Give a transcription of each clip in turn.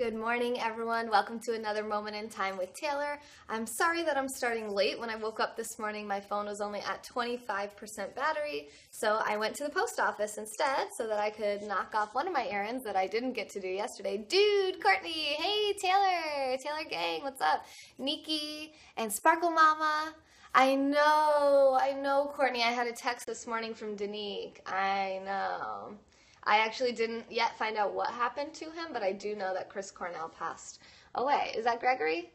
Good morning, everyone. Welcome to another Moment in Time with Taylor. I'm sorry that I'm starting late. When I woke up this morning, my phone was only at 25% battery, so I went to the post office instead so that I could knock off one of my errands that I didn't get to do yesterday. Dude, Courtney, hey, Taylor gang, what's up? Nikki and Sparkle Mama. I know, Courtney. I had a text this morning from Danique. I know. I actually didn't yet find out what happened to him, but I do know that Chris Cornell passed away. Is that Gregory?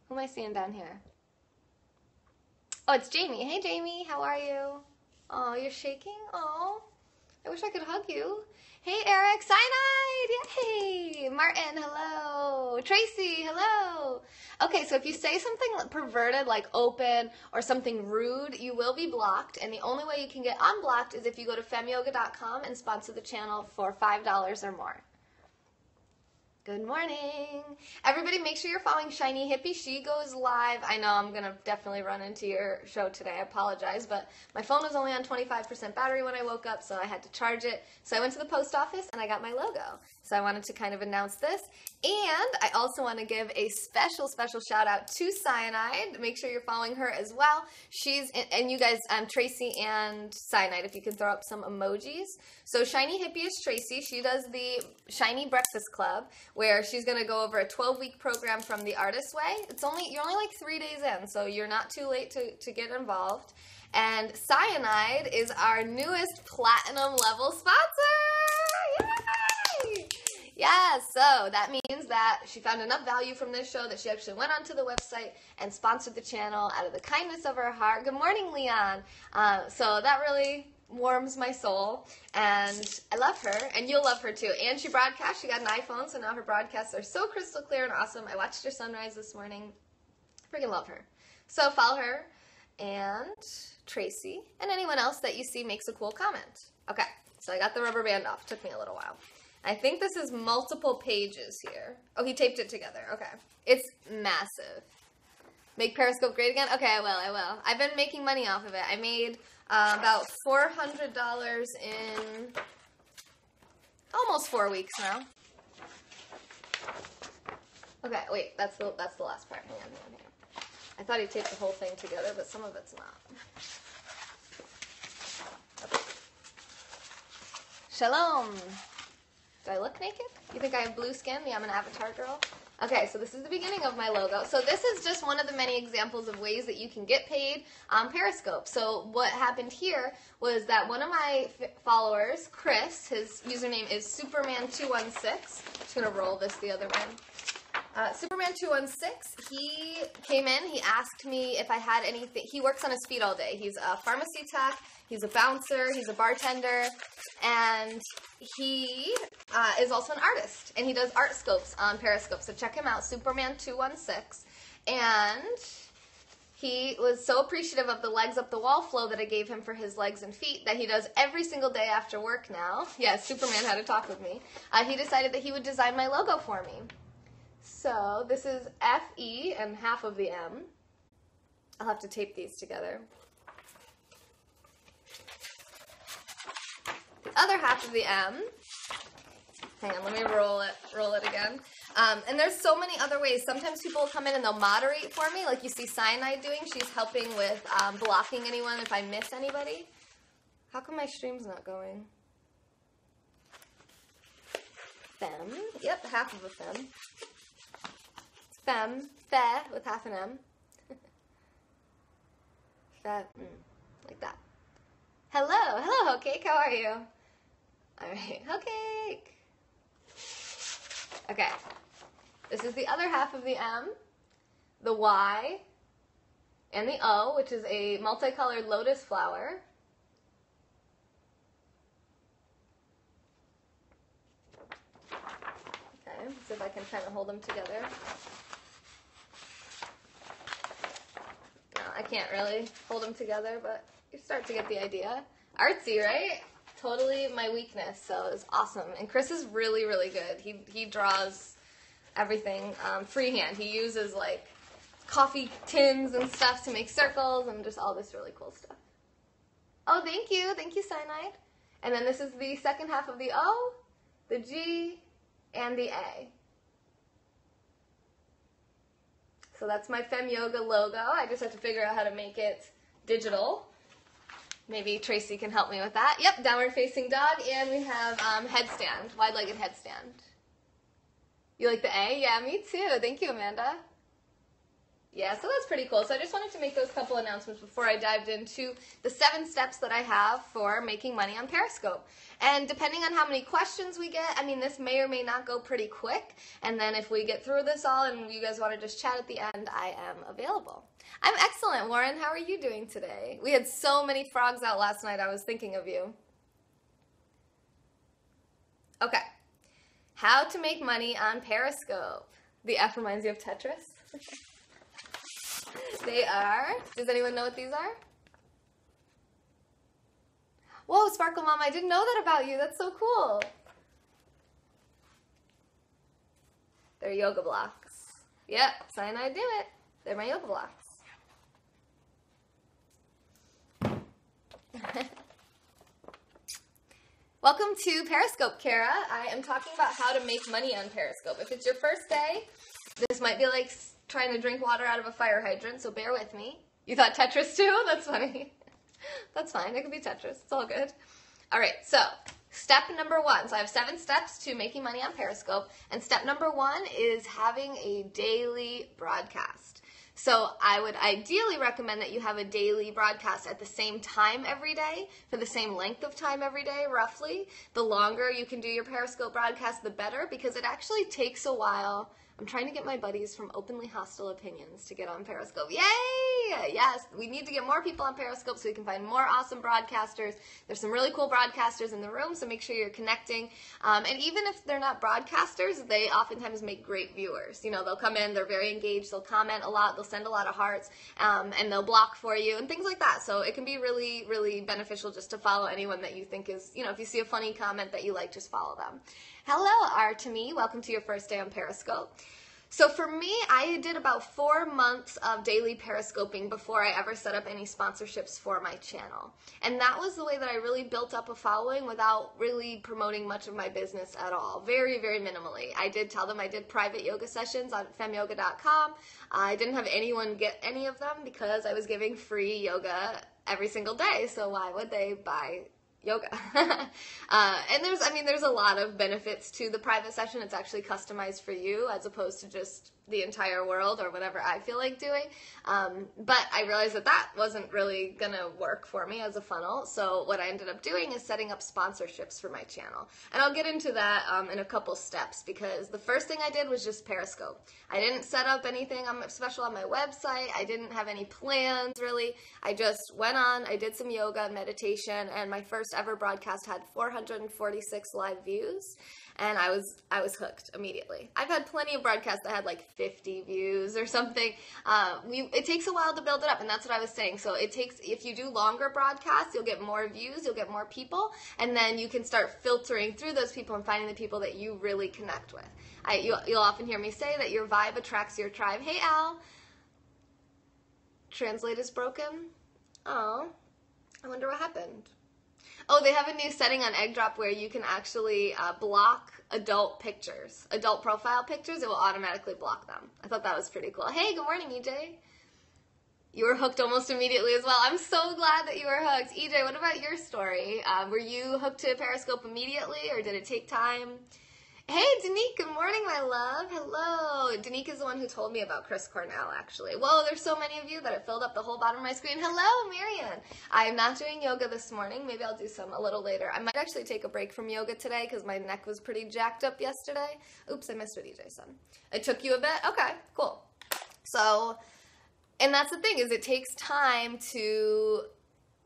Who am I seeing down here? Oh, it's Jamie. Hey, Jamie. How are you? Oh, you're shaking? Oh, I wish I could hug you. Hey, Eric. Cyanide. Yay. Martin, hello. Tracy, hello. Okay, so if you say something perverted like open or something rude, you will be blocked. And the only way you can get unblocked is if you go to femyoga.com and sponsor the channel for $5 or more. Good morning. Everybody make sure you're following Shiny Hippie. She goes live. I know I'm going to definitely run into your show today. I apologize, but my phone was only on 25% battery when I woke up, so I had to charge it. So I went to the post office and I got my logo. So I wanted to kind of announce this. And I also want to give a special shout out to Cyanide. Make sure you're following her as well. And you guys, Tracy and Cyanide, if you can throw up some emojis. So Shiny Hippie is Tracy. She does the Shiny Breakfast Club, where she's going to go over a 12-week program from the Artist Way. You're only like 3 days in, so you're not too late to get involved. And Cyanide is our newest platinum level sponsor. Yay! Yeah, so that means that she found enough value from this show that she actually went onto the website and sponsored the channel out of the kindness of her heart. Good morning, Leon. So that really warms my soul, and I love her, and you'll love her too. And she broadcasts. She got an iPhone, so now her broadcasts are so crystal clear and awesome. I watched her sunrise this morning. Freaking love her. So follow her, and Tracy, and anyone else that you see makes a cool comment. Okay, so I got the rubber band off. Took me a little while. I think this is multiple pages here. Oh, he taped it together. Okay. It's massive. Make Periscope great again? Okay, I will. I've been making money off of it. I made about $400 in almost 4 weeks now. Okay, wait, that's the last part. Hang on. I thought he taped the whole thing together, but some of it's not. Okay. Shalom. Do I look naked? You think I have blue skin? Yeah, I'm an avatar girl. Okay, so this is the beginning of my logo. So this is just one of the many examples of ways that you can get paid on Periscope. So what happened here was that one of my followers, Chris, his username is Superman216. Just going to roll this the other way. Superman216, he came in, he asked me if I had anything. He works on his feet all day. He's a pharmacy tech, he's a bouncer, he's a bartender, and he is also an artist, and he does art scopes on Periscope. So check him out, Superman216. And he was so appreciative of the legs up the wall flow that I gave him for his legs and feet that he does every single day after work now. Yes, Superman had a talk with me. He decided that he would design my logo for me. So this is F-E and half of the M. I'll have to tape these together. The other half of the M. Hang on, let me roll it again. And there's so many other ways. Sometimes people will come in and they'll moderate for me, like you see Cyanide doing. She's helping with blocking anyone if I miss anybody. How come my stream's not going? Femme. Yep, half of a femme. Femme, fe, with half an M. Fe, like that. Hello, Hoe Cake, how are you? Alright, Hoe Cake. Okay, this is the other half of the M, the Y, and the O, which is a multicolored lotus flower. Okay, let's see if I can kind of hold them together. I can't really hold them together, but you start to get the idea. Artsy, right? Totally my weakness, so it's awesome. And Chris is really, really good. He draws everything freehand. He uses like coffee tins and stuff to make circles and just all this really cool stuff. Oh, thank you, Cyanide. And then this is the second half of the O, the G, and the A. So that's my Fem Yoga logo. I just have to figure out how to make it digital. Maybe Tracy can help me with that. Yep, downward facing dog, and we have headstand, wide-legged headstand. You like the A? Yeah, me too. Thank you, Amanda. Yeah, so that's pretty cool. So I just wanted to make those couple announcements before I dived into the 7 steps that I have for making money on Periscope. And depending on how many questions we get, I mean, this may or may not go pretty quick. And then if we get through this all and you guys want to just chat at the end, I am available. I'm excellent, Warren. How are you doing today? We had so many frogs out last night, I was thinking of you. Okay. How to make money on Periscope. The F reminds you of Tetris. They are, does anyone know what these are? Whoa, Sparkle Mom, I didn't know that about you. That's so cool. They're yoga blocks. Yep, cyanide do it. They're my yoga blocks. Welcome to Periscope, Kara. I am talking about how to make money on Periscope. If it's your first day, this might be like trying to drink water out of a fire hydrant, so bear with me. You thought Tetris too? That's funny. That's fine. It could be Tetris. It's all good. All right, so step number 1. So I have 7 steps to making money on Periscope, and step number 1 is having a daily broadcast. So I would ideally recommend that you have a daily broadcast at the same time every day, for the same length of time every day, roughly. The longer you can do your Periscope broadcast, the better, because it actually takes a while. I'm trying to get my buddies from Openly Hostile Opinions to get on Periscope. Yay! Yes, we need to get more people on Periscope so we can find more awesome broadcasters. There's some really cool broadcasters in the room, so make sure you're connecting. And even if they're not broadcasters, they oftentimes make great viewers. You know, they'll come in, they're very engaged, they'll comment a lot, they'll send a lot of hearts, and they'll block for you and things like that. So it can be really, really beneficial just to follow anyone that you think is, you know, if you see a funny comment that you like, just follow them. Hello, Artemi. Welcome to your first day on Periscope. So for me, I did about 4 months of daily Periscoping before I ever set up any sponsorships for my channel. And that was the way that I really built up a following without really promoting much of my business at all. Very, very minimally. I did tell them I did private yoga sessions on femyoga.com. I didn't have anyone get any of them because I was giving free yoga every single day. So why would they buy yoga? And there's a lot of benefits to the private session. It's actually customized for you as opposed to just the entire world or whatever I feel like doing. But I realized that that wasn't really going to work for me as a funnel. So what I ended up doing is setting up sponsorships for my channel. And I'll get into that in a couple steps, because the first thing I did was just Periscope. I didn't set up anything special on my website. I didn't have any plans really. I just went on, I did some yoga and meditation, and my first ever broadcast had 446 live views. And I was hooked immediately. I've had plenty of broadcasts that had like 50 views or something. It takes a while to build it up, and that's what I was saying. So it takes, if you do longer broadcasts, you'll get more views, you'll get more people, and then you can start filtering through those people and finding the people that you really connect with. You'll often hear me say that your vibe attracts your tribe. Hey, Al. Translate is broken. Oh, I wonder what happened. Oh, they have a new setting on Egg Drop where you can actually block adult pictures, adult profile pictures. It will automatically block them. I thought that was pretty cool. Hey, good morning, EJ. You were hooked almost immediately as well. I'm so glad that you were hooked. EJ, what about your story? Were you hooked to Periscope immediately, or did it take time? Hey, Danique, good morning, my love. Hello. Danique is the one who told me about Chris Cornell, actually. Whoa, there's so many of you that it filled up the whole bottom of my screen. Hello, Marian. I'm not doing yoga this morning. Maybe I'll do some a little later. I might actually take a break from yoga today because my neck was pretty jacked up yesterday. Oops, I missed what EJ said. It took you a bit? Okay, cool. So, and that's the thing, is it takes time to...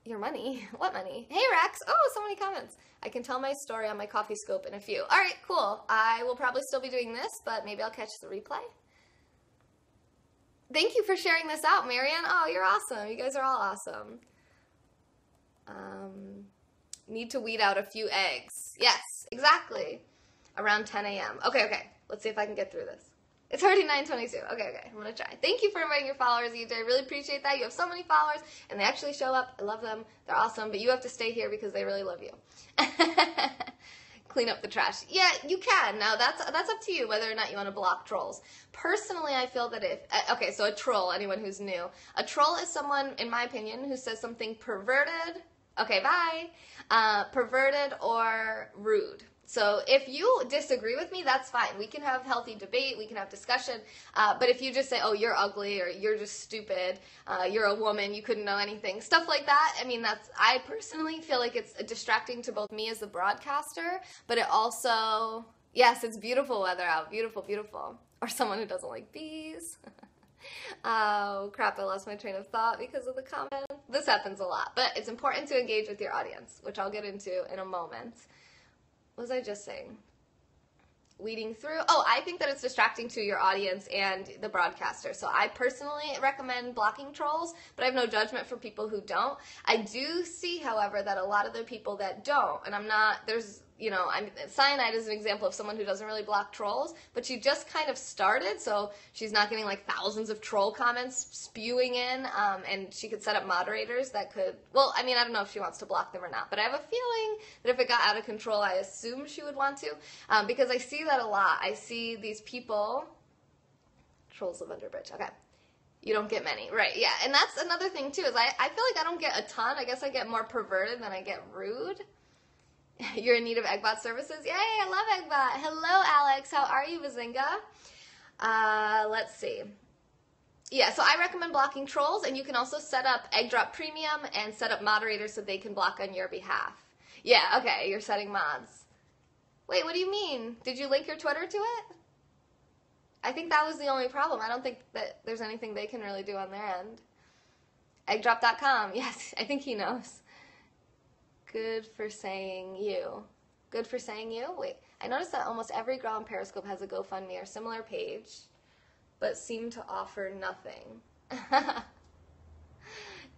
Your money? What money? Hey, Rex. Oh, so many comments. I can tell my story on my coffee scope in a few. All right, cool. I will probably still be doing this, but maybe I'll catch the replay. Thank you for sharing this out, Marianne. Oh, you're awesome. You guys are all awesome. Need to weed out a few eggs. Yes, exactly. Around 10 a.m. Okay. Let's see if I can get through this. It's already 9:22. Okay. I'm going to try. Thank you for inviting your followers, EJ. I really appreciate that. You have so many followers, and they actually show up. I love them. They're awesome, but you have to stay here because they really love you. clean up the trash. Yeah, you can. Now, that's up to you whether or not you want to block trolls. Personally, I feel that okay, so a troll, anyone who's new. A troll is someone, in my opinion, who says something perverted, okay, bye, perverted or rude. So if you disagree with me, that's fine. We can have healthy debate, we can have discussion, but if you just say, oh, you're ugly, or you're just stupid, you're a woman, you couldn't know anything, stuff like that, I mean, I personally feel like it's distracting to both me as the broadcaster, but it also, yes, it's beautiful weather out, beautiful, beautiful. Or someone who doesn't like bees. Oh, crap, I lost my train of thought because of the comment. This happens a lot, but it's important to engage with your audience, which I'll get into in a moment. What was I just saying? Weeding through. Oh, I think that it's distracting to your audience and the broadcaster. So I personally recommend blocking trolls, but I have no judgment for people who don't. I do see, however, that a lot of the people that don't, and Cyanide is an example of someone who doesn't really block trolls, but she just kind of started, so she's not getting like thousands of troll comments spewing in, and she could set up moderators that could, well, I mean, I don't know if she wants to block them or not, but I have a feeling that if it got out of control, I assume she would want to, because I see that a lot. I see these people, trolls live under a bridge, okay. You don't get many, right, yeah, and that's another thing too, is I feel like I don't get a ton. I guess I get more perverted than I get rude. You're in need of Eggbot services? Yay, I love Eggbot. Hello, Alex. How are you, Bazinga? Let's see. Yeah, so I recommend blocking trolls, and you can also set up Egg Drop Premium and set up moderators so they can block on your behalf. Yeah, okay, you're setting mods. Wait, what do you mean? Did you link your Twitter to it? I think that was the only problem. I don't think that there's anything they can really do on their end. Eggdrop.com. Yes, I think he knows. Good for saying you. Good for saying you? Wait, I noticed that almost every girl on Periscope has a GoFundMe or similar page, but seem to offer nothing.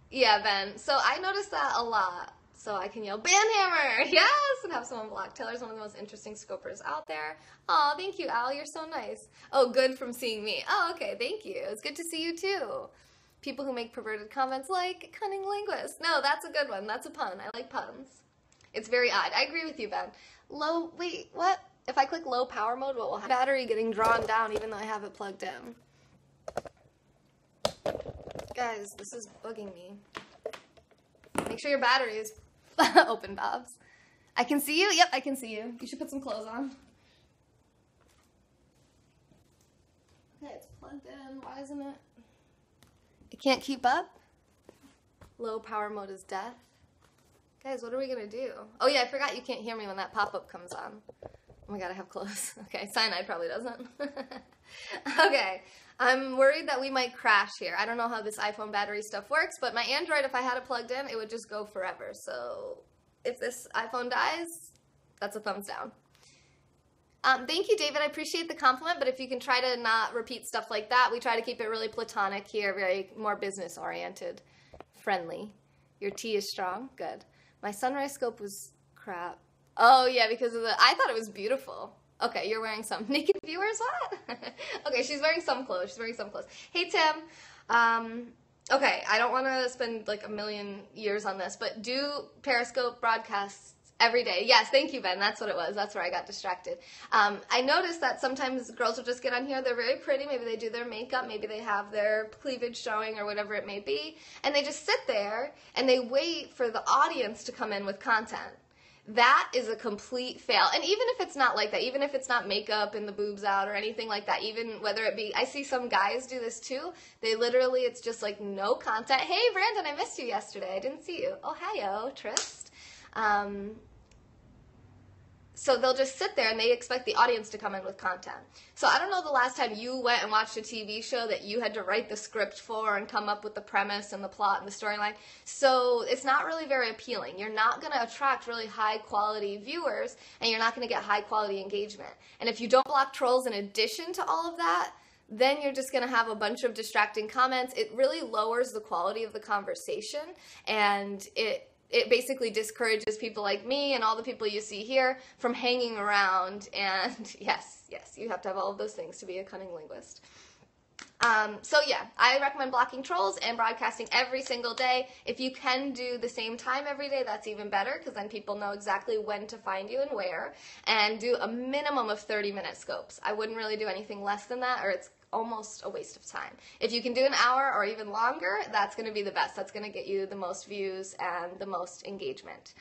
Yeah, Ben. So I noticed that a lot. So I can yell, Banhammer! Yes! And have someone block. Taylor's one of the most interesting scopers out there. Aw, thank you, Al. You're so nice. Oh, good from seeing me. Oh, okay. Thank you. It's good to see you, too. People who make perverted comments like cunning linguist. No, that's a good one. That's a pun. I like puns. It's very odd. I agree with you, Ben. Wait, what? If I click low power mode, what will happen? Battery getting drawn down even though I have it plugged in. Guys, this is bugging me. Make sure your battery is open, Bobs. I can see you? Yep, I can see you. You should put some clothes on. Okay, it's plugged in. Why isn't it? It can't keep up? Low power mode is death. Guys, what are we gonna do? Oh yeah, I forgot you can't hear me when that pop-up comes on. Oh my god, I have clothes. Okay, Cyanide probably doesn't. Okay, I'm worried that we might crash here. I don't know how this iPhone battery stuff works, but my Android, if I had it plugged in, it would just go forever. So if this iPhone dies, that's a thumbs down. Thank you, David. I appreciate the compliment, but if you can try to not repeat stuff like that, we try to keep it really platonic here, very more business-oriented, friendly. Your tea is strong. Good. My sunrise scope was crap. Oh, yeah, because of I thought it was beautiful. Okay, you're wearing some. Naked viewers, what? Okay, she's wearing some clothes. She's wearing some clothes. Hey, Tim. Okay, I don't want to spend like a million years on this, but do Periscope broadcasts every day. Yes, thank you, Ben. That's what it was. That's where I got distracted. I noticed that sometimes girls will just get on here. They're very pretty. Maybe they do their makeup. Maybe they have their cleavage showing or whatever it may be. And they just sit there and they wait for the audience to come in with content. That is a complete fail. And even if it's not like that, even if it's not makeup and the boobs out or anything like that, even whether it be, I see some guys do this too. They literally, it's just like no content. Hey, Brandon, I missed you yesterday. I didn't see you. Oh, hi-yo, Trist. So they'll just sit there and they expect the audience to come in with content. So I don't know the last time you went and watched a TV show that you had to write the script for and come up with the premise and the plot and the storyline. So it's not really very appealing. You're not going to attract really high quality viewers and you're not going to get high quality engagement. And if you don't block trolls in addition to all of that, then you're just going to have a bunch of distracting comments. It really lowers the quality of the conversation and it basically discourages people like me and all the people you see here from hanging around. And yes, you have to have all of those things to be a cunning linguist. So yeah, I recommend blocking trolls and broadcasting every single day. If you can do the same time every day, that's even better, because then people know exactly when to find you and where. And do a minimum of 30-minute scopes. I wouldn't really do anything less than that, or it's almost a waste of time. If you can do an hour or even longer, that's going to be the best. That's going to get you the most views and the most engagement.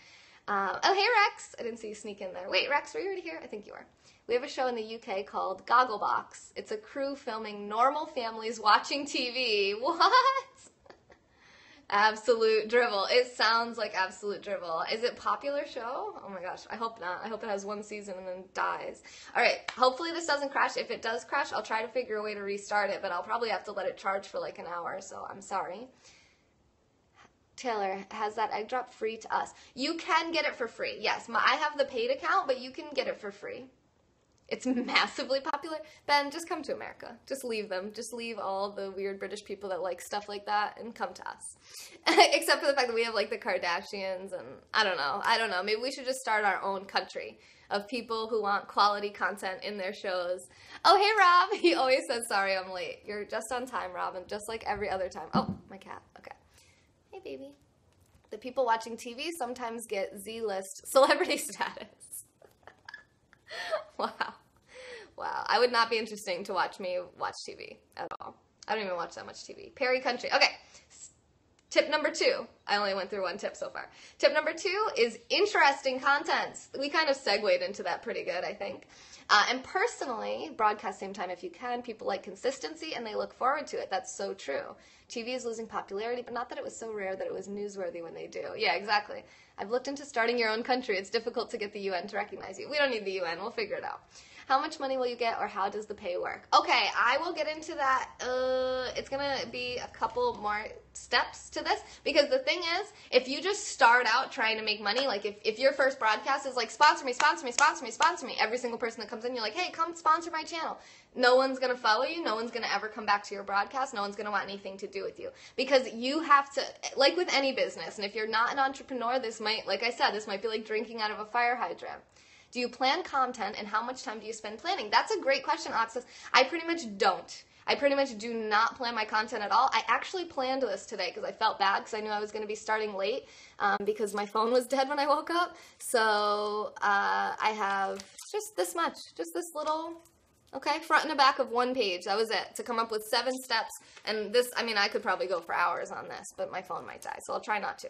Oh, hey Rex! I didn't see you sneak in there. Wait, Rex, were you already here? I think you were. We have a show in the UK called Gogglebox. It's a crew filming normal families watching TV. What? Absolute drivel. It sounds like absolute drivel. Is it a popular show? Oh my gosh, I hope not. I hope it has one season and then dies. All right, hopefully this doesn't crash. If it does crash, I'll try to figure a way to restart it, but I'll probably have to let it charge for like an hour, so I'm sorry. Taylor, has that egg drop free to us? You can get it for free. Yes, I have the paid account, but you can get it for free. It's massively popular. Ben, just come to America. Just leave them. Just leave all the weird British people that like stuff like that and come to us. Except for the fact that we have like the Kardashians and I don't know. Maybe we should just start our own country of people who want quality content in their shows. Oh, hey, Rob. He always says, sorry, I'm late. You're just on time, Rob, and just like every other time. Oh, my cat. Okay. Hey, baby. The people watching TV sometimes get Z-list celebrity status. Wow. Wow. I would not be interesting to watch me watch TV at all. I don't even watch that much TV. Perry Country. Okay. Tip number 2. I only went through one tip so far. Tip number 2 is interesting content. We kind of segued into that pretty good, I think. And personally, broadcast same time if you can. People like consistency and they look forward to it. That's so true. TV is losing popularity, but not that it was so rare that it was newsworthy when they do. Yeah, exactly. I've looked into starting your own country. It's difficult to get the UN to recognize you. We don't need the UN. We'll figure it out. How much money will you get, or how does the pay work? Okay, I will get into that. It's going to be a couple more steps to this, because the thing is, if you just start out trying to make money, like if your first broadcast is like, sponsor me, sponsor me, sponsor me, sponsor me, every single person that comes in, you're like, hey, come sponsor my channel. No one's going to follow you. No one's going to ever come back to your broadcast. No one's going to want anything to do with you, because you have to, like with any business, and if you're not an entrepreneur, this might, like I said, this might be like drinking out of a fire hydrant. Do you plan content, and how much time do you spend planning? That's a great question, Oxus. I pretty much don't. I pretty much do not plan my content at all. I actually planned this today because I felt bad because I knew I was going to be starting late because my phone was dead when I woke up. So I have just this much, just this little, okay, front and the back of one page. That was it, to come up with 7 steps. And this, I mean, I could probably go for hours on this, but my phone might die, so I'll try not to.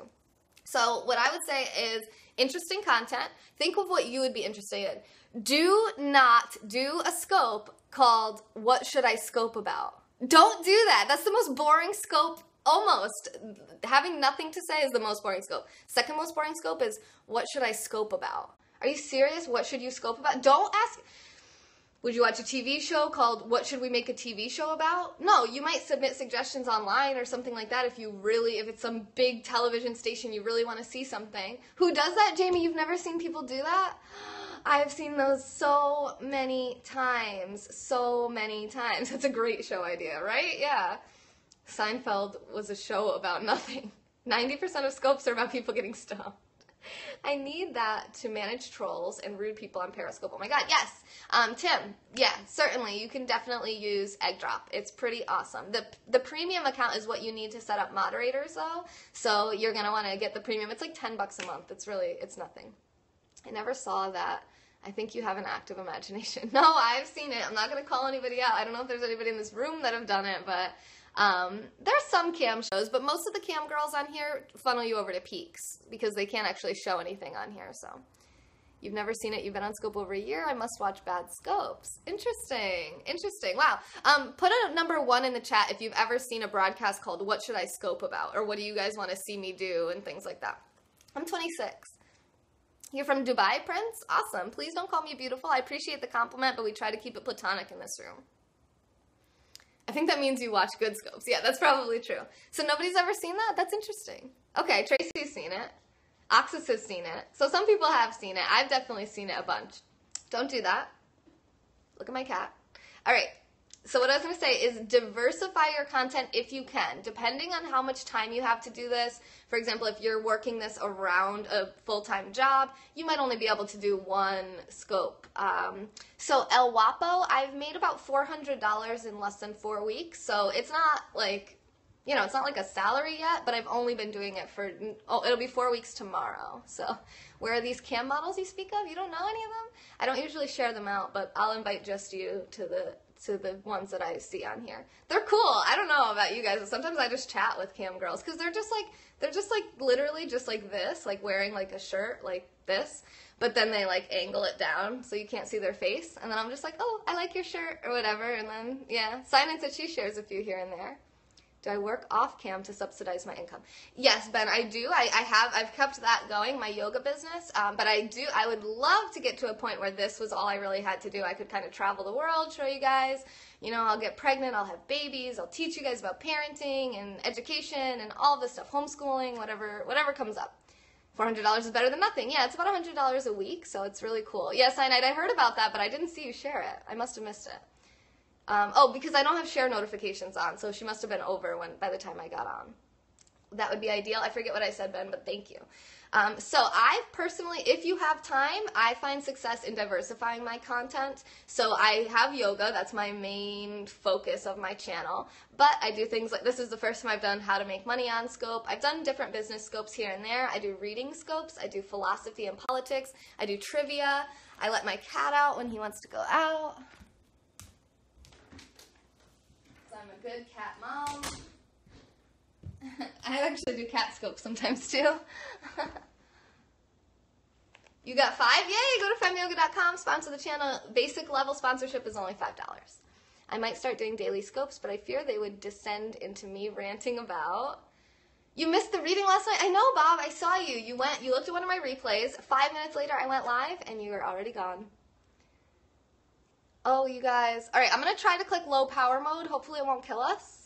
So what I would say is interesting content. Think of what you would be interested in. Do not do a scope called "What Should I Scope About?" Don't do that. That's the most boring scope, almost. Having nothing to say is the most boring scope. Second most boring scope is "What should I scope about?" Are you serious? What should you scope about? Don't ask, would you watch a TV show called "What Should We Make a TV Show About?" No, you might submit suggestions online or something like that if it's some big television station you really want to see something. Who does that, Jamie? You've never seen people do that? I have seen those so many times. So many times. That's a great show idea, right? Yeah. Seinfeld was a show about nothing. 90% of scopes are about people getting stumped. I need that to manage trolls and rude people on Periscope. Oh my god, yes. Tim, yeah, certainly. You can definitely use Egg Drop. It's pretty awesome. The premium account is what you need to set up moderators, though. So you're going to want to get the premium. It's like $10 a month. It's nothing. I never saw that. I think you have an active imagination. No, I've seen it. I'm not going to call anybody out. I don't know if there's anybody in this room that have done it, but there's some cam shows, but most of the cam girls on here funnel you over to Peaks because they can't actually show anything on here. So you've never seen it. You've been on Scope over a year. I must watch bad scopes. Interesting. Interesting. Wow. Put a number 1 in the chat if you've ever seen a broadcast called "What Should I Scope About?" or "What do you guys want to see me do?" and things like that. I'm 26. You're from Dubai, Prince? Awesome. Please don't call me beautiful. I appreciate the compliment, but we try to keep it platonic in this room. I think that means you watch good scopes. Yeah, that's probably true. So nobody's ever seen that? That's interesting. Okay, Tracy's seen it. Oxus has seen it. So some people have seen it. I've definitely seen it a bunch. Don't do that. Look at my cat. All right. So what I was going to say is diversify your content if you can, depending on how much time you have to do this. For example, if you're working this around a full-time job, you might only be able to do one scope. So El Guapo, I've made about $400 in less than 4 weeks. So it's not like, you know, it's not like a salary yet, but I've only been doing it for, it'll be 4 weeks tomorrow. So where are these cam models you speak of? You don't know any of them? I don't usually share them out, but I'll invite just you to the ones that I see on here. They're cool. I don't know about you guys, but sometimes I just chat with cam girls because they're just like literally just like this, like wearing like a shirt like this, but then they like angle it down so you can't see their face, and then I'm just like, oh, I like your shirt or whatever, and then yeah, Simon said she shares a few here and there. Do I work off cam to subsidize my income? Yes, Ben, I do. I've kept that going, my yoga business. But I would love to get to a point where this was all I really had to do. I could kind of travel the world, show you guys. You know, I'll get pregnant, I'll have babies, I'll teach you guys about parenting and education and all this stuff, homeschooling, whatever comes up. $400 is better than nothing. Yeah, it's about $100 a week, so it's really cool. Yes, I heard about that, but I didn't see you share it. I must have missed it. Because I don't have share notifications on, so she must have been over by the time I got on. That would be ideal. I forget what I said, Ben, but thank you. So I personally, if you have time, I find success in diversifying my content. So I have yoga. That's my main focus of my channel. But I do things like, this is the first time I've done how to make money on scope. I've done different business scopes here and there. I do reading scopes. I do philosophy and politics. I do trivia. I let my cat out when he wants to go out. I'm a good cat mom. I actually do cat scopes sometimes too. You got 5? Yay! Go to femyoga.com, sponsor the channel. Basic level sponsorship is only $5. I might start doing daily scopes, but I fear they would descend into me ranting about. You missed the reading last night? I know, Bob. I saw you. You looked at one of my replays. 5 minutes later, I went live, and you were already gone. Oh, you guys. All right, I'm going to try to click low power mode. Hopefully it won't kill us.